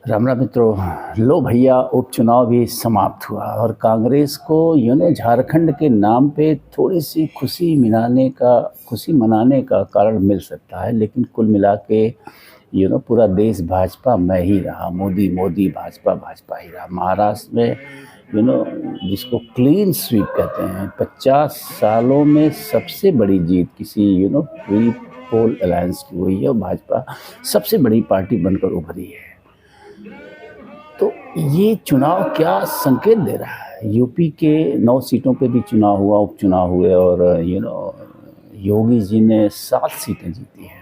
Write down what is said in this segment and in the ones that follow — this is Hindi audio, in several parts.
राम राम मित्रों। लो भैया, उपचुनाव भी समाप्त हुआ और कांग्रेस को झारखंड के नाम पे थोड़ी सी खुशी मनाने का कारण मिल सकता है, लेकिन कुल मिला के पूरा देश भाजपा में ही रहा। मोदी मोदी, भाजपा भाजपा ही रहा। महाराष्ट्र में जिसको क्लीन स्वीप कहते हैं, 50 सालों में सबसे बड़ी जीत किसी प्री पोल अलायंस की हुई है और भाजपा सबसे बड़ी पार्टी बनकर उभरी है। तो ये चुनाव क्या संकेत दे रहा है? यूपी के 9 सीटों पे भी चुनाव हुआ, उपचुनाव हुए और योगी जी ने 7 सीटें जीती हैं।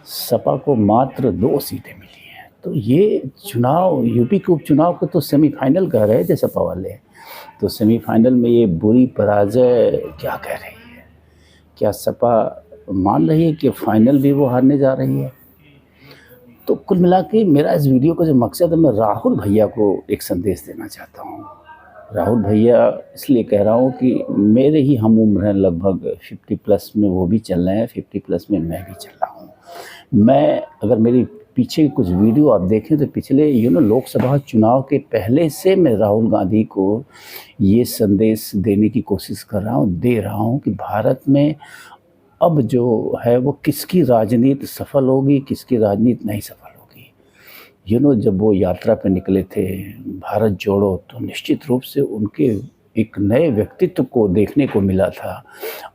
सपा को मात्र 2 सीटें मिली हैं। तो ये चुनाव, यूपी के उपचुनाव को तो सेमीफाइनल कह रहे थे सपा वाले। तो सेमीफाइनल में ये बुरी पराजय क्या कह रही है? क्या सपा मान रही है कि फाइनल भी वो हारने जा रही है? तो कुल मिला के मेरा इस वीडियो का जो मकसद है, मैं राहुल भैया को एक संदेश देना चाहता हूँ। राहुल भैया इसलिए कह रहा हूँ कि मेरे ही हम उम्र हैं, लगभग 50 प्लस में वो भी चल रहे हैं, 50 प्लस में मैं भी चल रहा हूँ। मैं अगर मेरी पीछे कुछ वीडियो आप देखें तो पिछले लोकसभा चुनाव के पहले से मैं राहुल गांधी को ये संदेश देने की कोशिश कर रहा हूँ, दे रहा हूँ कि भारत में अब जो है वो किसकी राजनीति सफल होगी, किसकी राजनीति नहीं सफल होगी। जब वो यात्रा पे निकले थे भारत जोड़ो, तो निश्चित रूप से उनके एक नए व्यक्तित्व को देखने को मिला था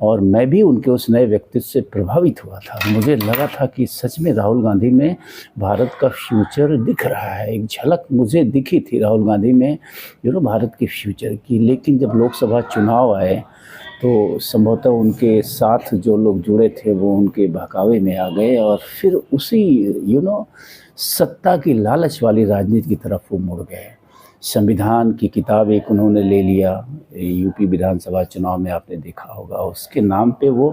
और मैं भी उनके उस नए व्यक्तित्व से प्रभावित हुआ था। मुझे लगा था कि सच में राहुल गांधी में भारत का फ्यूचर दिख रहा है। एक झलक मुझे दिखी थी राहुल गांधी में भारत के फ्यूचर की। लेकिन जब लोकसभा चुनाव आए तो संभवतः उनके साथ जो लोग जुड़े थे वो उनके बहकावे में आ गए और फिर उसी सत्ता की लालच वाली राजनीति की तरफ वो मुड़ गए। संविधान की किताब एक उन्होंने ले लिया। यूपी विधानसभा चुनाव में आपने देखा होगा, उसके नाम पे वो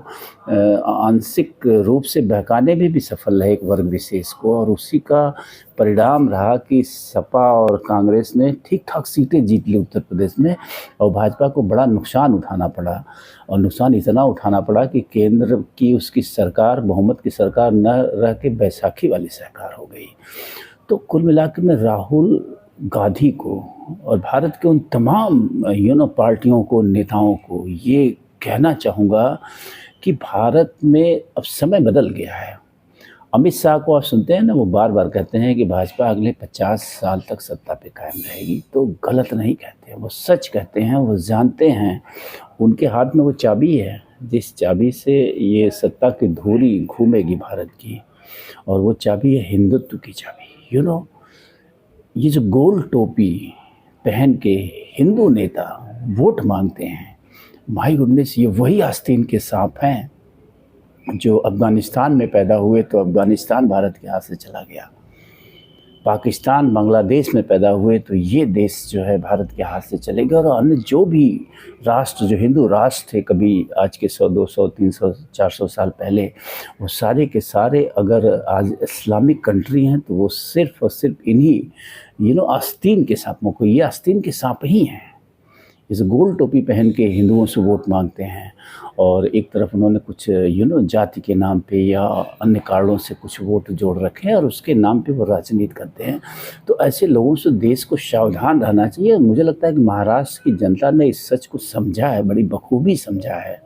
आंशिक रूप से बहकाने में भी सफल रहे एक वर्ग विशेष को, और उसी का परिणाम रहा कि सपा और कांग्रेस ने ठीक ठाक सीटें जीत ली उत्तर प्रदेश में और भाजपा को बड़ा नुकसान उठाना पड़ा। और नुकसान इतना उठाना पड़ा कि केंद्र की उसकी सरकार, बहुमत की सरकार न रह के बैसाखी वाली सरकार हो गई। तो कुल मिलाकर मैं राहुल गांधी को और भारत के उन तमाम पार्टियों को, नेताओं को ये कहना चाहूँगा कि भारत में अब समय बदल गया है। अमित शाह को आप सुनते हैं ना, वो बार बार कहते हैं कि भाजपा अगले 50 साल तक सत्ता पे कायम रहेगी। तो गलत नहीं कहते हैं, वो सच कहते हैं। वो जानते हैं उनके हाथ में वो चाबी है जिस चाबी से ये सत्ता की धूरी घूमेगी भारत की, और वो चाबी है हिंदुत्व की चाबी। ये जो गोल टोपी पहन के हिंदू नेता वोट मांगते हैं, भाई गुडनेस, ये वही आस्तीन के सांप हैं जो अफ़गानिस्तान में पैदा हुए तो अफ़गानिस्तान भारत के हाथ से चला गया। पाकिस्तान, बांग्लादेश में पैदा हुए तो ये देश जो है भारत के हाथ से चलेगा। और अन्य जो भी राष्ट्र, जो हिंदू राष्ट्र थे कभी आज के 100, 200, 300, 400 साल पहले, वो सारे के सारे अगर आज इस्लामिक कंट्री हैं तो वो सिर्फ और सिर्फ इन्हीं आस्तीन के सांपों को, ये आस्तीन के सांप ही हैं। इस गोल टोपी पहन के हिंदुओं से वोट मांगते हैं और एक तरफ उन्होंने कुछ जाति के नाम पे या अन्य कारणों से कुछ वोट जोड़ रखे हैं और उसके नाम पे वो राजनीति करते हैं। तो ऐसे लोगों से देश को सावधान रहना चाहिए। मुझे लगता है कि महाराष्ट्र की जनता ने इस सच को समझा है, बड़ी बखूबी समझा है,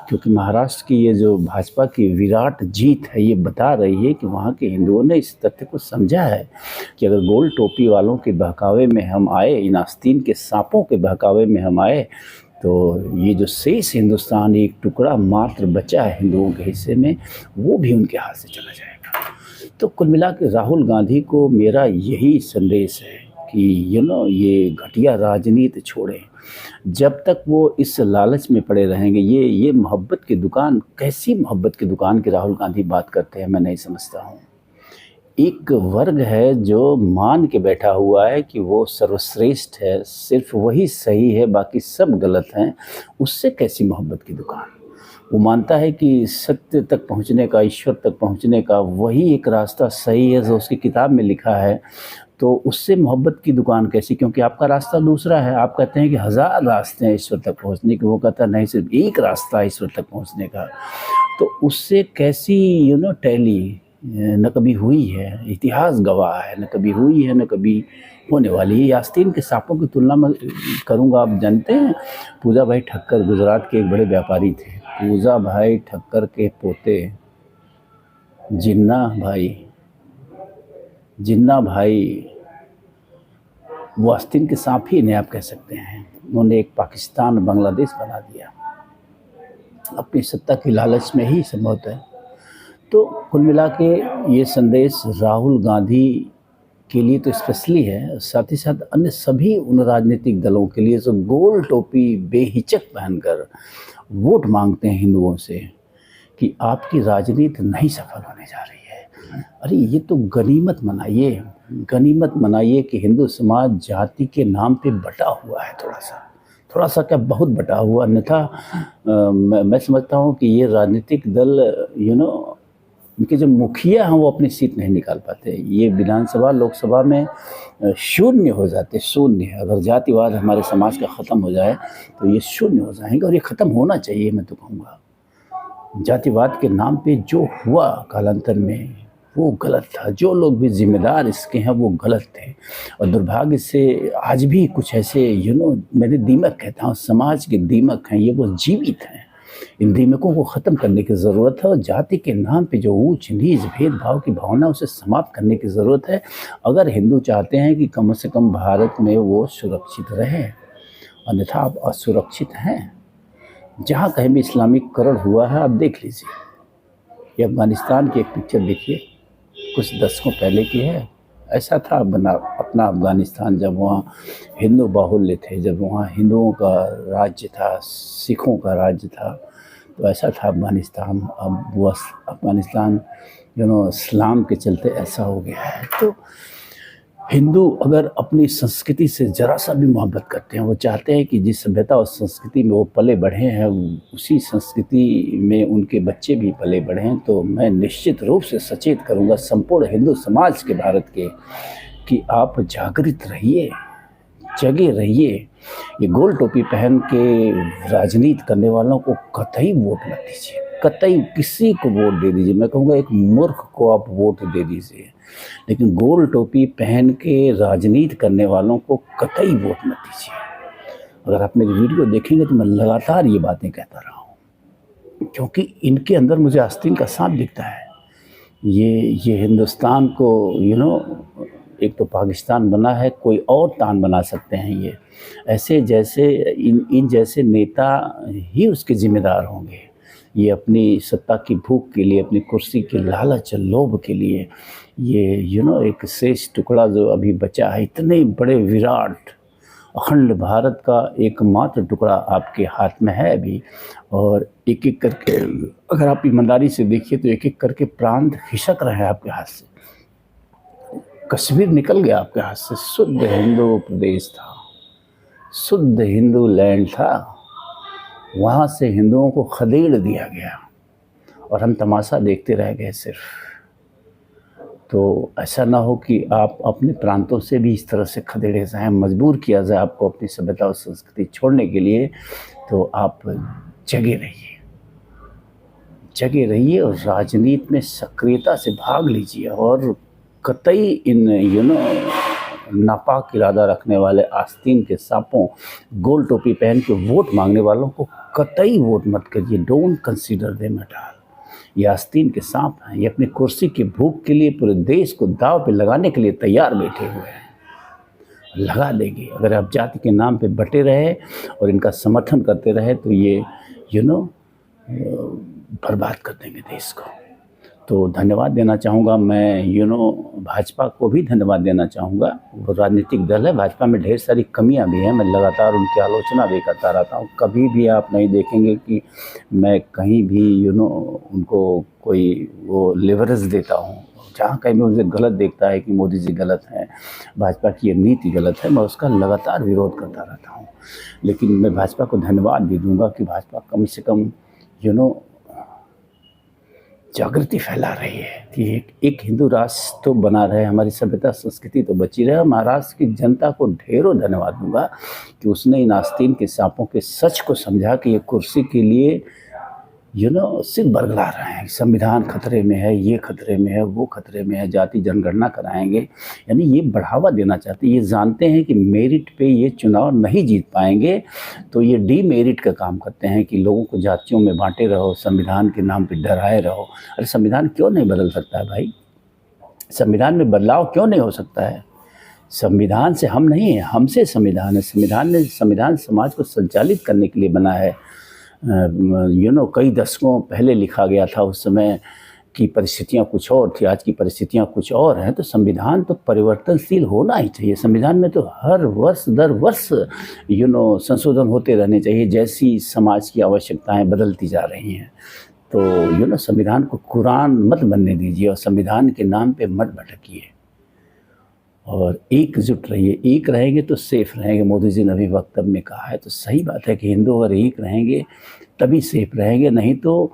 क्योंकि महाराष्ट्र की ये जो भाजपा की विराट जीत है ये बता रही है कि वहाँ के हिंदुओं ने इस तथ्य को समझा है कि अगर गोल टोपी वालों के बहकावे में हम आए, इन आस्तीन के सांपों के बहकावे में हम आए, तो ये जो शेष हिंदुस्तान, एक टुकड़ा मात्र बचा है हिंदुओं के हिस्से में, वो भी उनके हाथ से चला जाएगा। तो कुल मिला के राहुल गांधी को मेरा यही संदेश है कि ये घटिया राजनीति छोड़ें। जब तक वो इस लालच में पड़े रहेंगे, ये मोहब्बत की दुकान, कैसी मोहब्बत की दुकान की राहुल गांधी बात करते हैं, मैं नहीं समझता हूँ। एक वर्ग है जो मान के बैठा हुआ है कि वो सर्वश्रेष्ठ है, सिर्फ वही सही है, बाकी सब गलत हैं। उससे कैसी मोहब्बत की दुकान? वो मानता है कि सत्य तक पहुँचने का, ईश्वर तक पहुँचने का वही एक रास्ता सही है जो उसकी किताब में लिखा है। तो उससे मोहब्बत की दुकान कैसी? क्योंकि आपका रास्ता दूसरा है। आप कहते हैं कि 1000 रास्ते हैं ईश्वर तक पहुंचने के, वो कहता है नहीं, सिर्फ एक रास्ता है ईश्वर तक पहुंचने का। तो उससे कैसी टैली न कभी हुई है, इतिहास गवाह है, न कभी हुई है, न कभी होने वाली है। आस्तीन के सांपों की तुलना में करूँगा। आप जानते हैं पूजा भाई ठक्कर गुजरात के एक बड़े व्यापारी थे। पूजा भाई ठक्कर के पोते जिन्ना भाई वो आस्तीन के सांप ही इन्हें आप कह सकते हैं। उन्होंने एक पाकिस्तान बांग्लादेश बना दिया अपनी सत्ता की लालच में ही संभवतः है। तो कुल मिला के ये संदेश राहुल गांधी के लिए तो स्पेशली है, साथ ही साथ अन्य सभी उन राजनीतिक दलों के लिए जो गोल टोपी बेहिचक पहनकर वोट मांगते हैं हिंदुओं से कि आपकी राजनीति नहीं सफल होने जा रही है। अरे ये तो गनीमत मनाइए कि हिंदू समाज जाति के नाम पे बटा हुआ है, थोड़ा सा क्या बहुत बटा हुआ। अन्यथा मैं समझता हूँ कि ये राजनीतिक दल इनके जो मुखिया हैं वो अपनी सीट नहीं निकाल पाते। ये विधानसभा लोकसभा में शून्य हो जाते, शून्य। अगर जातिवाद हमारे समाज का ख़त्म हो जाए तो ये शून्य हो जाएंगे, और ये ख़त्म होना चाहिए। मैं तो कहूँगा जातिवाद के नाम पे जो हुआ कालांतर में वो गलत था। जो लोग भी जिम्मेदार इसके हैं वो गलत थे, और दुर्भाग्य से आज भी कुछ ऐसे मैंने दीमक कहता हूँ, समाज के दीमक हैं, ये वो जीवित हैं। इन दीमकों को ख़त्म करने की ज़रूरत है, और जाति के नाम पे जो ऊंच नीच भेदभाव की भावना उसे समाप्त करने की ज़रूरत है। अगर हिंदू चाहते हैं कि कम से कम भारत में वो सुरक्षित रहे, अन्यथा आप असुरक्षित हैं। जहाँ कहीं भी इस्लामीकरण हुआ है आप देख लीजिए। ये अफ़गानिस्तान की एक पिक्चर देखिए, कुछ दशकों पहले की है। ऐसा था बना अपना अफ़गानिस्तान, जब वहाँ हिंदू बाहुल्य थे, जब वहाँ हिंदुओं का राज्य था, सिखों का राज्य था, तो ऐसा था अफ़गानिस्तान। अब वो अफ़गानिस्तान इस्लाम के चलते ऐसा हो गया है। तो हिंदू अगर अपनी संस्कृति से ज़रा सा भी मोहब्बत करते हैं, वो चाहते हैं कि जिस सभ्यता और संस्कृति में वो पले बढ़े हैं उसी संस्कृति में उनके बच्चे भी पले बढ़े हैं, तो मैं निश्चित रूप से सचेत करूंगा संपूर्ण हिंदू समाज के, भारत के, कि आप जागृत रहिए, जगे रहिए। ये गोल टोपी पहन के राजनीति करने वालों को कतई वोट मत दीजिए, कतई किसी को वोट दे दीजिए। मैं कहूँगा एक मूर्ख को आप वोट दे दीजिए, लेकिन गोल टोपी पहन के राजनीति करने वालों को कतई वोट मत दीजिए। अगर आप मेरी वीडियो देखेंगे तो मैं लगातार ये बातें कहता रहा हूँ, क्योंकि इनके अंदर मुझे आस्तीन का सांप दिखता है। ये हिंदुस्तान को एक तो पाकिस्तान बना है, कोई और तान बना सकते हैं। ये ऐसे जैसे इन जैसे नेता ही उसके जिम्मेदार होंगे। ये अपनी सत्ता की भूख के लिए, अपनी कुर्सी के लालच लोभ के लिए, ये एक शेष टुकड़ा जो अभी बचा है, इतने बड़े विराट अखंड भारत का एकमात्र टुकड़ा आपके हाथ में है अभी, और एक एक करके अगर आप ईमानदारी से देखिए तो एक एक करके प्रांत खिसक रहे हैं आपके हाथ से। कश्मीर निकल गया आपके हाथ से। शुद्ध हिंदू प्रदेश था, शुद्ध हिंदू लैंड था, वहाँ से हिंदुओं को खदेड़ दिया गया और हम तमाशा देखते रह गए सिर्फ। तो ऐसा ना हो कि आप अपने प्रांतों से भी इस तरह से खदेड़े जाएं, मजबूर किया जाए आपको अपनी सभ्यता और संस्कृति छोड़ने के लिए। तो आप जगे रहिए और राजनीति में सक्रियता से भाग लीजिए, और कतई इन नापाक इरादा रखने वाले आस्तीन के सांपों, गोल टोपी पहन के वोट मांगने वालों को कतई वोट मत करिए। Don't consider them at all. ये आस्तीन के सांप हैं, ये अपनी कुर्सी की भूख के लिए पूरे देश को दाव पे लगाने के लिए तैयार बैठे हुए हैं। लगा देंगे अगर आप जाति के नाम पे बटे रहे और इनका समर्थन करते रहे, तो ये बर्बाद कर देंगे देश को। तो धन्यवाद देना चाहूँगा मैं भाजपा को भी धन्यवाद देना चाहूँगा। वो राजनीतिक दल है, भाजपा में ढेर सारी कमियां भी हैं, मैं लगातार उनकी आलोचना भी करता रहता हूँ। कभी भी आप नहीं देखेंगे कि मैं कहीं भी उनको कोई वो लेवरेज देता हूँ। जहाँ कहीं भी मुझे गलत देखता है कि मोदी जी गलत हैं, भाजपा की ये नीति गलत है, मैं उसका लगातार विरोध करता रहता हूँ। लेकिन मैं भाजपा को धन्यवाद भी दूँगा कि भाजपा कम से कम जागृति फैला रही है कि एक हिंदू राष्ट्र तो बना रहे, हमारी सभ्यता संस्कृति तो बची रहे। महाराष्ट्र की जनता को ढेरों धन्यवाद दूंगा कि उसने इन आस्तीन के सांपों के सच को समझा कि ये कुर्सी के लिए सिर्फ बरगला रहे हैं। संविधान खतरे में है, ये खतरे में है, वो खतरे में है, जाति जनगणना कराएंगे। यानी ये बढ़ावा देना चाहते हैं। ये जानते हैं कि मेरिट पे ये चुनाव नहीं जीत पाएंगे, तो ये डीमेरिट का काम करते हैं कि लोगों को जातियों में बांटे रहो, संविधान के नाम पे डराए रहो। अरे संविधान क्यों नहीं बदल सकता है भाई? संविधान में बदलाव क्यों नहीं हो सकता है? संविधान से हम नहीं है, हमसे संविधान है। संविधान समाज को संचालित करने के लिए बना है। कई दशकों पहले लिखा गया था, उस समय की परिस्थितियाँ कुछ और थी, आज की परिस्थितियाँ कुछ और हैं। तो संविधान तो परिवर्तनशील होना ही चाहिए। संविधान में तो हर वर्ष दर वर्ष संशोधन होते रहने चाहिए, जैसी समाज की आवश्यकताएं बदलती जा रही हैं। तो संविधान को कुरान मत बनने दीजिए और संविधान के नाम पे मत भटकिए और एकजुट रहिए। एक रहेंगे तो सेफ रहेंगे। मोदी जी ने अभी वक्तव्य में कहा है, तो सही बात है कि हिंदू अगर एक रहेंगे तभी सेफ रहेंगे, नहीं तो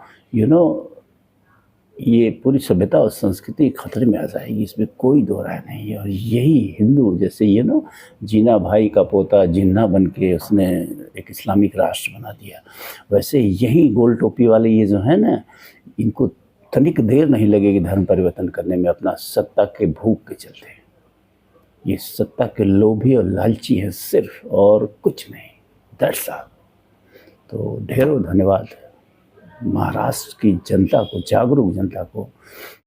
ये पूरी सभ्यता और संस्कृति खतरे में आ जाएगी। इसमें कोई दो राय नहीं है। और यही हिंदू, जैसे जीना भाई का पोता जिन्ना बन के उसने एक इस्लामिक राष्ट्र बना दिया, वैसे यही गोल टोपी वाले ये जो है ना, इनको तनिक देर नहीं लगेगी धर्म परिवर्तन करने में, अपना सत्ता के भूख के चलते। ये सत्ता के लोभी और लालची है सिर्फ, और कुछ नहीं। That's all. तो ढेरों धन्यवाद महाराष्ट्र की जनता को, जागरूक जनता को।